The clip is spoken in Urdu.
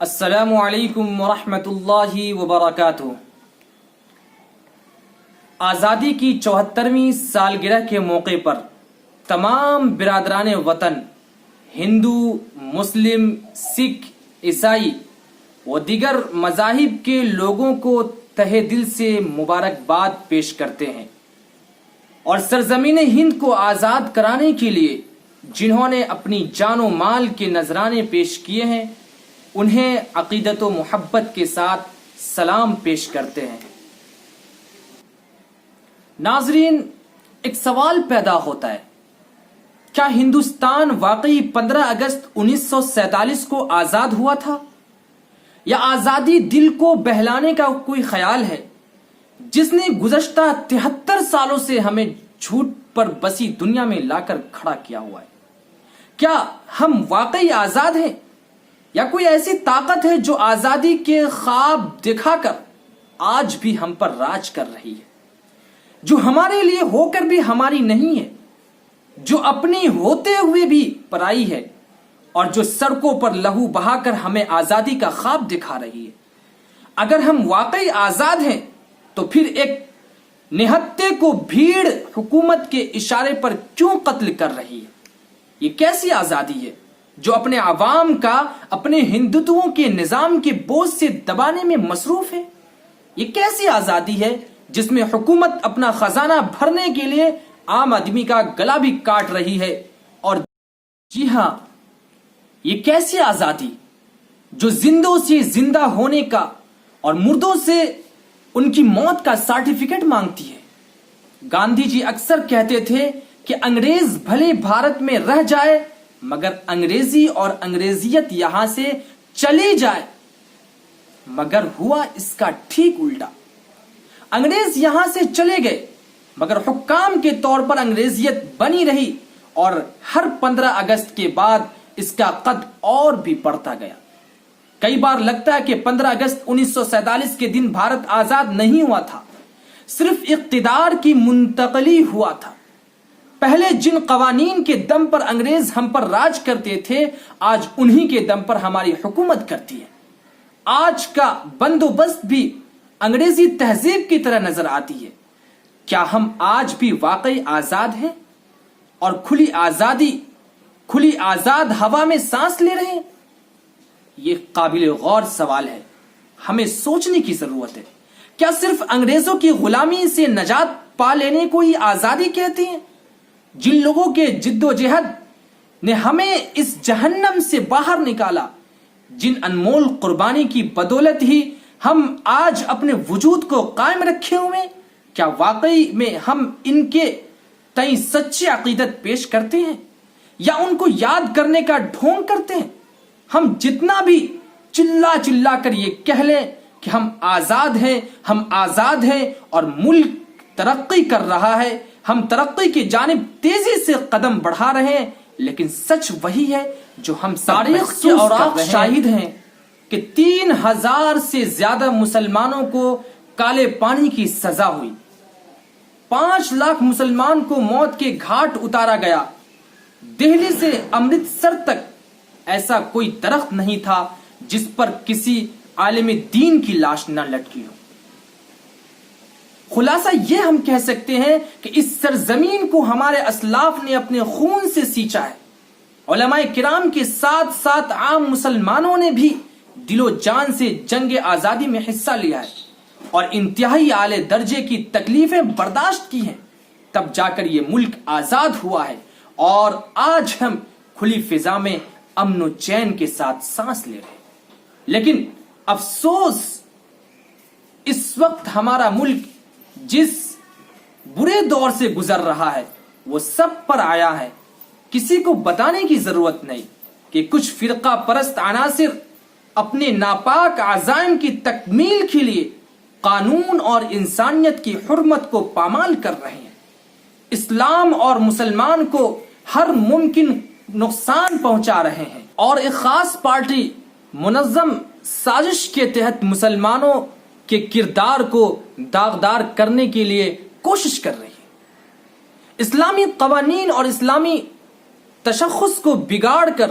السلام علیکم ورحمۃ اللہ وبرکاتہ۔ آزادی کی 74ویں سالگرہ کے موقع پر تمام برادران وطن، ہندو، مسلم، سکھ، عیسائی و دیگر مذاہب کے لوگوں کو تہہ دل سے مبارکباد پیش کرتے ہیں، اور سرزمین ہند کو آزاد کرانے کے لیے جنہوں نے اپنی جان و مال کے نذرانے پیش کیے ہیں انہیں عقیدت و محبت کے ساتھ سلام پیش کرتے ہیں۔ ناظرین، ایک سوال پیدا ہوتا ہے، کیا ہندوستان واقعی 15 اگست 1947 کو آزاد ہوا تھا، یا آزادی دل کو بہلانے کا کوئی خیال ہے جس نے گزشتہ 73 سالوں سے ہمیں جھوٹ پر بسی دنیا میں لا کر کھڑا کیا ہوا ہے؟ کیا ہم واقعی آزاد ہیں، یا کوئی ایسی طاقت ہے جو آزادی کے خواب دکھا کر آج بھی ہم پر راج کر رہی ہے، جو ہمارے لیے ہو کر بھی ہماری نہیں ہے، جو اپنی ہوتے ہوئے بھی پرائی ہے، اور جو سڑکوں پر لہو بہا کر ہمیں آزادی کا خواب دکھا رہی ہے؟ اگر ہم واقعی آزاد ہیں تو پھر ایک نہتے کو بھیڑ حکومت کے اشارے پر کیوں قتل کر رہی ہے؟ یہ کیسی آزادی ہے جو اپنے عوام کا اپنے ہندوتوؤں کے نظام کے بوجھ سے دبانے میں مصروف ہے؟ یہ کیسی آزادی ہے جس میں حکومت اپنا خزانہ بھرنے کے لیے عام آدمی کا گلا بھی کاٹ رہی ہے؟ اور جی ہاں، یہ کیسی آزادی جو زندوں سے زندہ ہونے کا اور مردوں سے ان کی موت کا سرٹیفکیٹ مانگتی ہے؟ گاندھی جی اکثر کہتے تھے کہ انگریز بھلے بھارت میں رہ جائے مگر انگریزی اور انگریزیت یہاں سے چلی جائے، مگر ہوا اس کا ٹھیک الٹا۔ انگریز یہاں سے چلے گئے مگر حکام کے طور پر انگریزیت بنی رہی، اور ہر 15 اگست کے بعد اس کا قد اور بھی بڑھتا گیا۔ کئی بار لگتا ہے کہ 15 اگست 1947 کے دن بھارت آزاد نہیں ہوا تھا، صرف اقتدار کی منتقلی ہوا تھا۔ پہلے جن قوانین کے دم پر انگریز ہم پر راج کرتے تھے آج انہی کے دم پر ہماری حکومت کرتی ہے۔ آج کا بندوبست بھی انگریزی تہذیب کی طرح نظر آتی ہے۔ کیا ہم آج بھی واقعی آزاد ہیں اور کھلی آزاد ہوا میں سانس لے رہے ہیں؟ یہ قابل غور سوال ہے، ہمیں سوچنے کی ضرورت ہے۔ کیا صرف انگریزوں کی غلامی سے نجات پا لینے کو ہی آزادی کہتے ہیں؟ جن لوگوں کے جد و جہد نے ہمیں اس جہنم سے باہر نکالا، جن انمول قربانی کی بدولت ہی ہم آج اپنے وجود کو قائم رکھے ہوئے، کیا واقعی میں ہم ان کے تئیں سچی عقیدت پیش کرتے ہیں، یا ان کو یاد کرنے کا ڈھونگ کرتے ہیں؟ ہم جتنا بھی چلا کر یہ کہہ لیں کہ ہم آزاد ہیں اور ملک ترقی کر رہا ہے، ہم ترقی کی جانب تیزی سے قدم بڑھا رہے ہیں، لیکن سچ وہی ہے جو ہم تاریخ کے اوراق شاہد ہیں کہ 3000 سے زیادہ مسلمانوں کو کالے پانی کی سزا ہوئی، 5 لاکھ مسلمان کو موت کے گھاٹ اتارا گیا۔ دہلی سے امرتسر تک ایسا کوئی درخت نہیں تھا جس پر کسی عالم دین کی لاش نہ لٹکی ہو۔ خلاصہ یہ ہم کہہ سکتے ہیں کہ اس سرزمین کو ہمارے اسلاف نے اپنے خون سے سینچا ہے۔ علماء کرام کے ساتھ ساتھ عام مسلمانوں نے بھی دل و جان سے جنگ آزادی میں حصہ لیا ہے اور انتہائی اعلی درجے کی تکلیفیں برداشت کی ہیں، تب جا کر یہ ملک آزاد ہوا ہے، اور آج ہم کھلی فضا میں امن و چین کے ساتھ سانس لے رہے ہیں۔ لیکن افسوس، اس وقت ہمارا ملک جس برے دور سے گزر رہا ہے وہ سب پر آیا ہے۔ کسی کو بتانے کی ضرورت نہیں کہ کچھ فرقہ پرست عناصر اپنے ناپاک عزائم کی تکمیل کے لیے قانون اور انسانیت کی حرمت کو پامال کر رہے ہیں، اسلام اور مسلمان کو ہر ممکن نقصان پہنچا رہے ہیں، اور ایک خاص پارٹی منظم سازش کے تحت مسلمانوں کے کردار کو داغدار کرنے کے لیے کوشش کر رہی ہے۔ اسلامی قوانین اور اسلامی تشخص کو بگاڑ کر